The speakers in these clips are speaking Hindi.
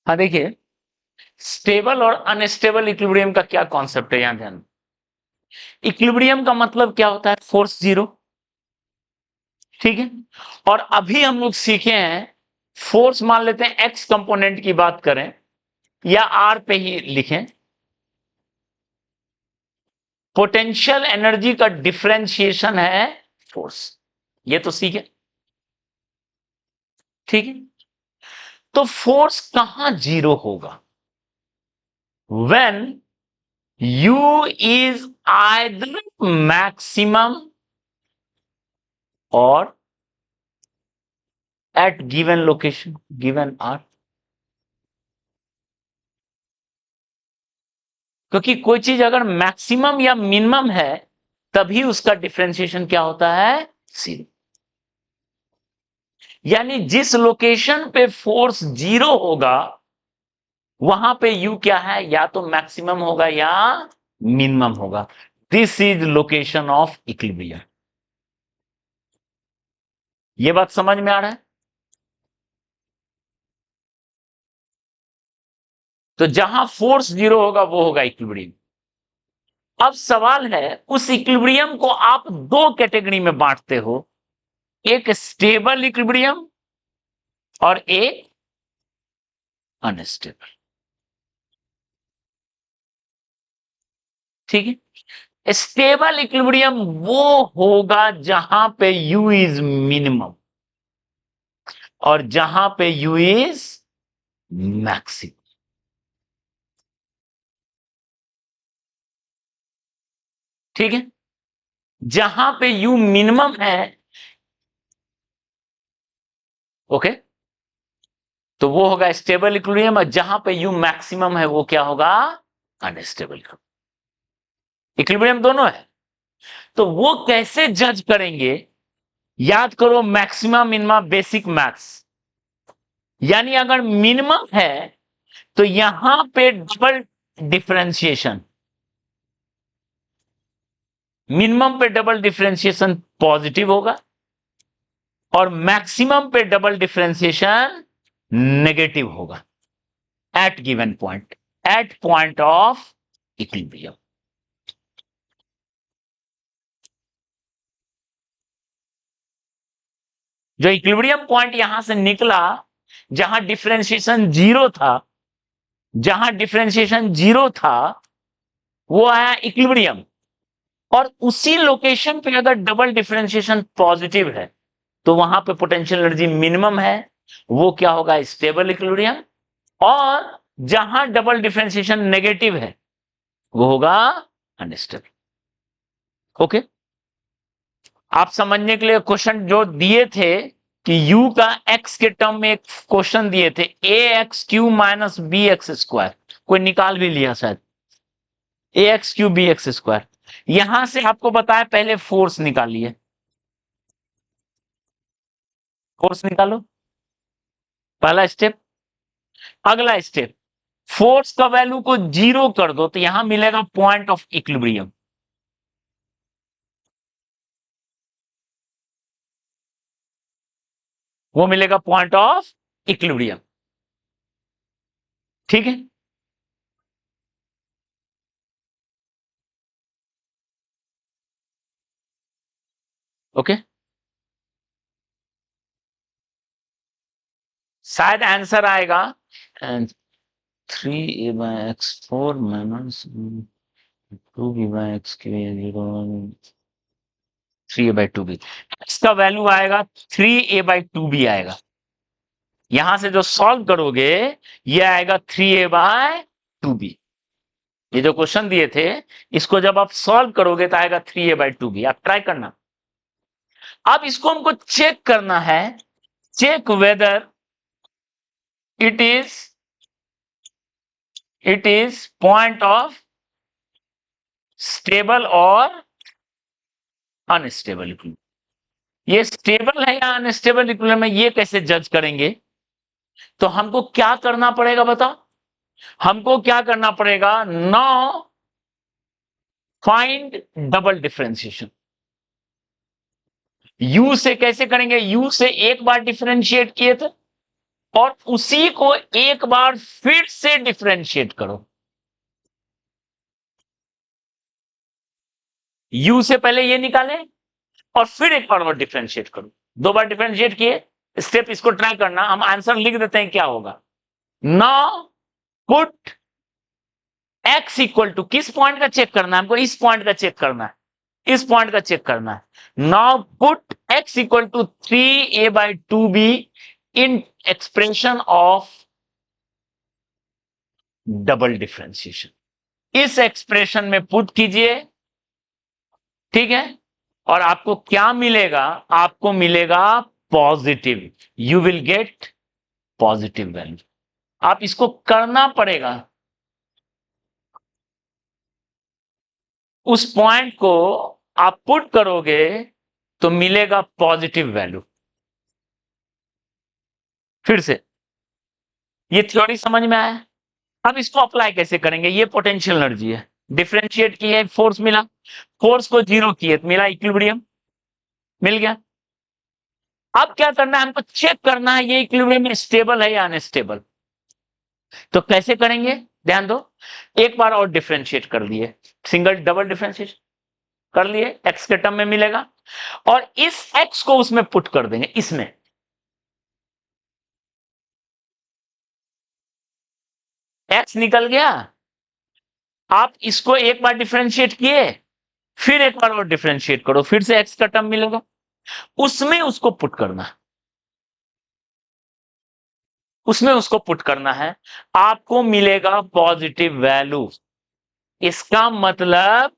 हाँ देखिए, स्टेबल और अनस्टेबल इक्विलिब्रियम का क्या कॉन्सेप्ट है, यहां ध्यान। इक्विलिब्रियम का मतलब क्या होता है? फोर्स जीरो, ठीक है। और अभी हम लोग सीखे हैं फोर्स, मान लेते हैं एक्स कंपोनेंट की बात करें या आर पे ही लिखें, पोटेंशियल एनर्जी का डिफरेंशिएशन है फोर्स, ये तो सीखे, ठीक है। तो फोर्स कहां जीरो होगा? When U is either maximum or at given location, given R. क्योंकि कोई चीज अगर मैक्सिमम या मिनिमम है तभी उसका डिफरेंशिएशन क्या होता है? जीरो। यानी जिस लोकेशन पे फोर्स जीरो होगा वहां पे U क्या है? या तो मैक्सिमम होगा या मिनिमम होगा। This is location of equilibrium. ये बात समझ में आ रहा है? तो जहां फोर्स जीरो होगा वो होगा इक्विलिब्रियम। अब सवाल है, उस इक्विलिब्रियम को आप दो कैटेगरी में बांटते हो, एक स्टेबल इक्विलिब्रियम और एक अनस्टेबल, ठीक है। स्टेबल इक्विलिब्रियम वो होगा जहां पे U इज मिनिमम और जहां पे U इज मैक्सिमम, ठीक है। जहां पे U मिनिमम है, ओके, तो वो होगा स्टेबल इक्विलिब्रियम, और जहां पे U मैक्सिमम है वो क्या होगा? Unstable equilibrium. दोनों है। तो वो कैसे जज करेंगे? याद करो मैक्सिमम मिनिमम बेसिक मैथ्स। यानी अगर मिनिमम है तो यहां पे डबल डिफरेंशिएशन, मिनिमम पे डबल डिफरेंशिएशन पॉजिटिव होगा और मैक्सिमम पे डबल डिफरेंशिएशन नेगेटिव होगा एट पॉइंट ऑफ इक्विलिब्रियम। जो इक्विलिब्रियम पॉइंट यहां से निकला, जहां डिफरेंशिएशन जीरो था, जहां डिफरेंशिएशन जीरो था वो आया इक्विलिब्रियम। और उसी लोकेशन पे अगर डबल डिफरेंशिएशन पॉजिटिव है तो वहां पे पोटेंशियल एनर्जी मिनिमम है, वो क्या होगा? Stable equilibrium. और जहां डबल डिफरेंशिएशन नेगेटिव है वो होगा अनस्टेबल। ओके, आप समझने के लिए क्वेश्चन जो दिए थे कि U का x के टर्म में एक क्वेश्चन दिए थे, ax³ माइनस bx², कोई निकाल भी लिया शायद, ax³ bx²। यहां से आपको बताया पहले फोर्स निकालिए, फोर्स निकालो, पहला स्टेप। अगला स्टेप, फोर्स का वैल्यू को जीरो कर दो तो यहां मिलेगा पॉइंट ऑफ इक्विलिब्रियम। वो मिलेगा पॉइंट ऑफ इक्विलिब्रियम, ठीक है। ओके, शायद आंसर आएगा 3a/x4 minus 2b/x3 3a/2b। x का वैल्यू आएगा 3a/2b आएगा। यहां से जो सॉल्व करोगे ये आएगा 3a/2b। ये जो क्वेश्चन दिए थे इसको जब आप सॉल्व करोगे तो आएगा 3a/2b। आप ट्राई करना। अब इसको हमको चेक करना है, check whether it is point of stable और अनस्टेबल इक्विलिब्रियम। ये स्टेबल है या अनस्टेबल इक्विलिब्रियम है, ये कैसे जज करेंगे? तो हमको क्या करना पड़ेगा बताओ? हमको क्या करना पड़ेगा? Now find double differentiation. U से कैसे करेंगे? U से एक बार डिफरेंशिएट किए थे और उसी को एक बार फिर से डिफरेंशिएट करो। u से पहले ये निकाले और फिर एक बार और डिफरेंशिएट करो। दो बार डिफरेंशिएट किए, स्टेप इसको ट्राई करना, हम आंसर लिख देते हैं क्या होगा। Now put x equal to, किस पॉइंट का चेक करना है हमको, इस पॉइंट का चेक करना है, इस पॉइंट का चेक करना है। Now put x equal to 3a/2b in expression of double differentiation. इस एक्सप्रेशन में पुट कीजिए, ठीक है, और आपको क्या मिलेगा, आपको मिलेगा positive, you will get positive value. आप इसको करना पड़ेगा, उस पॉइंट को आप पुट करोगे तो मिलेगा पॉजिटिव वैल्यू। फिर से ये थ्योरी समझ में आया। अब इसको अप्लाई कैसे करेंगे, ये पोटेंशियल एनर्जी है, डिफरेंशिएट की है, फोर्स मिला, फोर्स को जीरो किए मिला इक्विलिब्रियम, मिल गया। अब क्या करना है, हमको चेक करना है ये इक्विलिब्रियम स्टेबल है या अनस्टेबल। तो कैसे करेंगे, ध्यान दो, एक बार और डिफरेंशिएट कर लिए, सिंगल डबल डिफरेंशिएट कर लिए, एक्स के टर्म में मिलेगा, और इस एक्स को उसमें पुट कर देंगे, इसमें एक्स निकल गया। आप इसको एक बार डिफरेंशिएट किए, फिर एक बार और डिफरेंशिएट करो, फिर से एक्स का टर्म मिलेगा, उसमें उसको पुट करना है, उसमें उसको पुट करना है, आपको मिलेगा पॉजिटिव वैल्यू। इसका मतलब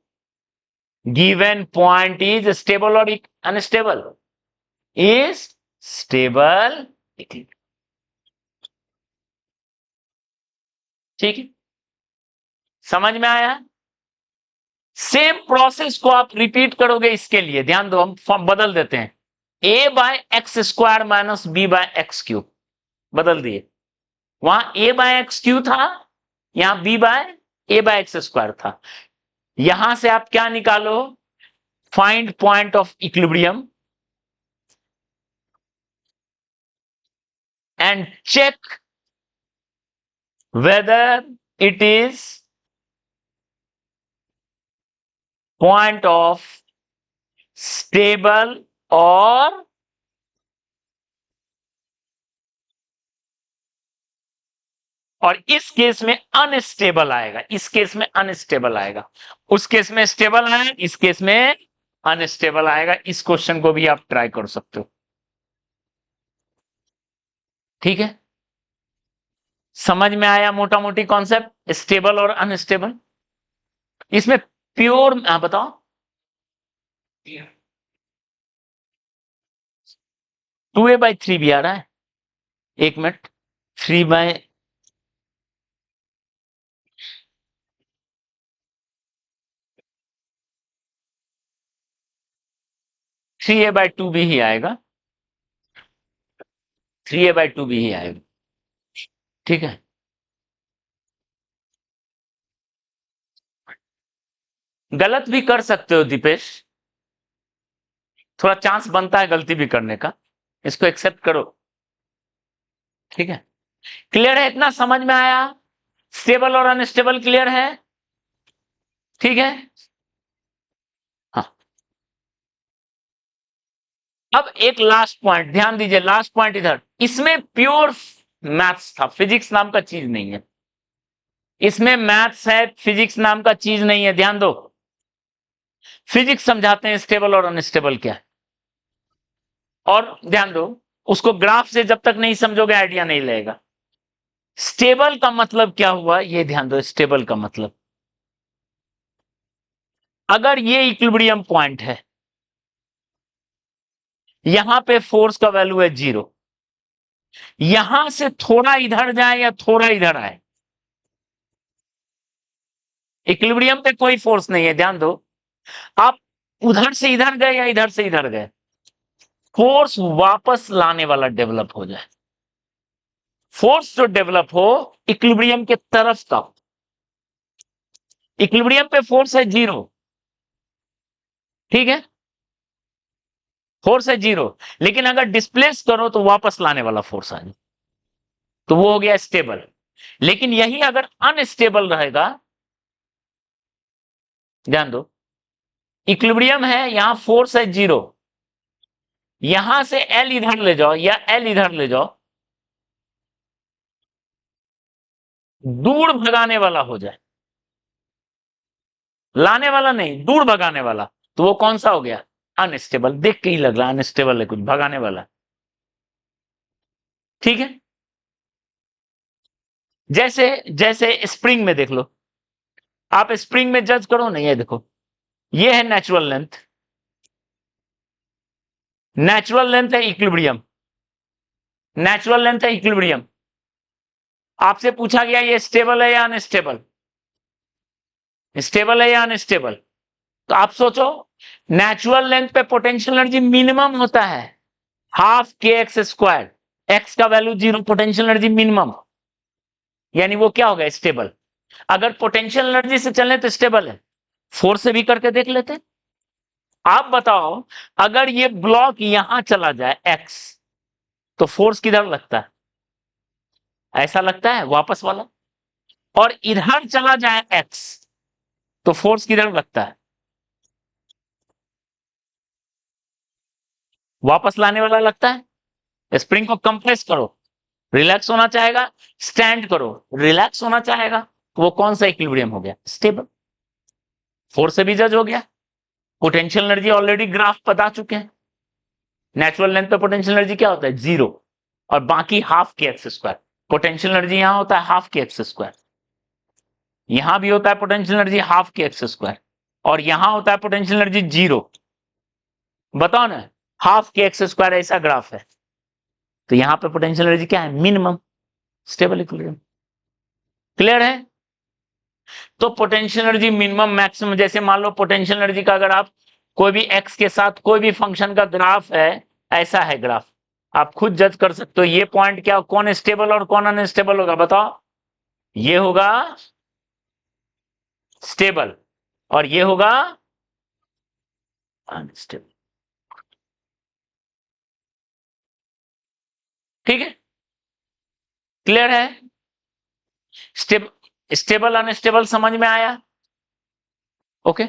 गिवन पॉइंट इज स्टेबल और अनस्टेबल, इज स्टेबल, ठीक है, समझ में आया। सेम प्रोसेस को आप रिपीट करोगे इसके लिए, ध्यान दो, हम बदल देते हैं, a/x² माइनस b/x³ बदल दिए, वहां a/x³ था, यहां b/a/x² था। यहां से आप क्या निकालो, find point of equilibrium and check whether it is point of stable और इस केस में अनस्टेबल आएगा, इस केस में अनस्टेबल आएगा, उस केस में स्टेबल आएगा, इस केस में अनस्टेबल आएगा। इस क्वेश्चन को भी आप ट्राई कर सकते हो, ठीक है, समझ में आया मोटा मोटी कॉन्सेप्ट स्टेबल और अनस्टेबल। इसमें प्योर, बताओ, 2a/3 भी आ रहा है, एक मिनट, 3 3a/2 भी ही आएगा, 3a/2 भी ही आएगा, ठीक है। गलत भी कर सकते हो दीपेश, थोड़ा चांस बनता है गलती भी करने का, इसको एक्सेप्ट करो, ठीक है। क्लियर है, इतना समझ में आया, स्टेबल और अनस्टेबल क्लियर है, ठीक है। हाँ, अब एक लास्ट पॉइंट ध्यान दीजिए, लास्ट पॉइंट इधर, इसमें प्योर मैथ्स था, फिजिक्स नाम का चीज नहीं है, इसमें मैथ्स है, फिजिक्स नाम का चीज नहीं है, ध्यान दो। फिजिक्स समझाते हैं स्टेबल और अनस्टेबल क्या है, और ध्यान दो, उसको ग्राफ से जब तक नहीं समझोगे आइडिया नहीं लगेगा। स्टेबल का मतलब क्या हुआ, ये ध्यान दो, स्टेबल का मतलब, अगर ये इक्विलिब्रियम पॉइंट है, यहां पे फोर्स का वैल्यू है 0, यहां से थोड़ा इधर जाए या थोड़ा इधर आए, इक्विलिब्रियम पे कोई फोर्स नहीं है, ध्यान दो, आप उधर से इधर गए या इधर से इधर गए, फोर्स वापस लाने वाला डेवलप हो जाए, फोर्स जो डेवलप हो इक्विलिब्रियम के तरफ का, इक्विलिब्रियम पे फोर्स है 0, ठीक है, फोर्स है 0, लेकिन अगर डिस्प्लेस करो तो वापस लाने वाला फोर्स आ जाए, तो वो हो गया स्टेबल। लेकिन यही अगर अनस्टेबल रहेगा, ध्यान दो, इक्विलिब्रियम है, यहां फोर्स है 0, यहां से एल इधर ले जाओ या एल इधर ले जाओ, दूर भगाने वाला हो जाए, लाने वाला नहीं, दूर भगाने वाला, तो वो कौन सा हो गया? अनस्टेबल। देख के ही लग रहा है अनस्टेबल है, कुछ भगाने वाला। ठीक है, जैसे जैसे स्प्रिंग में देख लो, आप स्प्रिंग में जज करो ना, ये देखो, ये है नेचुरल लेंथ, नेचुरल लेंथ है इक्विलिब्रियम, नेचुरल लेंथ है इक्विलिब्रियम। आपसे पूछा गया ये स्टेबल है या अनस्टेबल, स्टेबल है या अनस्टेबल? तो आप सोचो, नेचुरल लेंथ पे पोटेंशियल एनर्जी मिनिमम होता है हाफ के एक्स स्क्वायर, एक्स का वैल्यू 0, पोटेंशियल एनर्जी मिनिमम, यानी वो क्या हो गया? स्टेबल। अगर पोटेंशियल एनर्जी से चलने तो स्टेबल है, फोर्स से भी करके देख लेते। आप बताओ, अगर ये ब्लॉक यहां चला जाए एक्स, तो फोर्स किधर लगता है? ऐसा लगता है, वापस वाला। और इधर चला जाए एक्स, तो फोर्स किधर लगता है? वापस लाने वाला लगता है। स्प्रिंग को कंप्रेस करो, रिलैक्स होना चाहेगा, स्टैंड करो, रिलैक्स होना चाहेगा, तो वो कौन सा इक्विलिब्रियम हो गया? स्टेबल। फोर्स से भी जज हो गया, पोटेंशियल एनर्जी ऑलरेडी ग्राफ बता चुके हैं, नेचुरल लेंथ पे पोटेंशियल एनर्जी क्या होता है? 0, और बाकी हाफ के एक्स स्क्वायर। पोटेंशियल एनर्जी यहां होता है हाफ के एक्स स्क्वायर, यहां भी होता है पोटेंशियल एनर्जी हाफ के एक्स स्क्वायर, और यहां होता है पोटेंशियल एनर्जी 0। बताओ ना, हाफ के एक्स स्क्वायर ऐसा ग्राफ है, तो यहां पे पोटेंशियल एनर्जी क्या है? Minimum, stable equilibrium. क्लियर है? तो पोटेंशियल एनर्जी मिनिमम मैक्सिमम, जैसे मान लो पोटेंशियल एनर्जी का अगर आप कोई भी एक्स के साथ कोई भी फंक्शन का ग्राफ है, ऐसा है ग्राफ, आप खुद जज कर सकते हो ये पॉइंट क्या, कौन स्टेबल और कौन अनस्टेबल होगा? बताओ, ये होगा स्टेबल और ये होगा अनस्टेबल। ठीक है, क्लियर है? स्टेबल अनस्टेबल समझ में आया? ओके।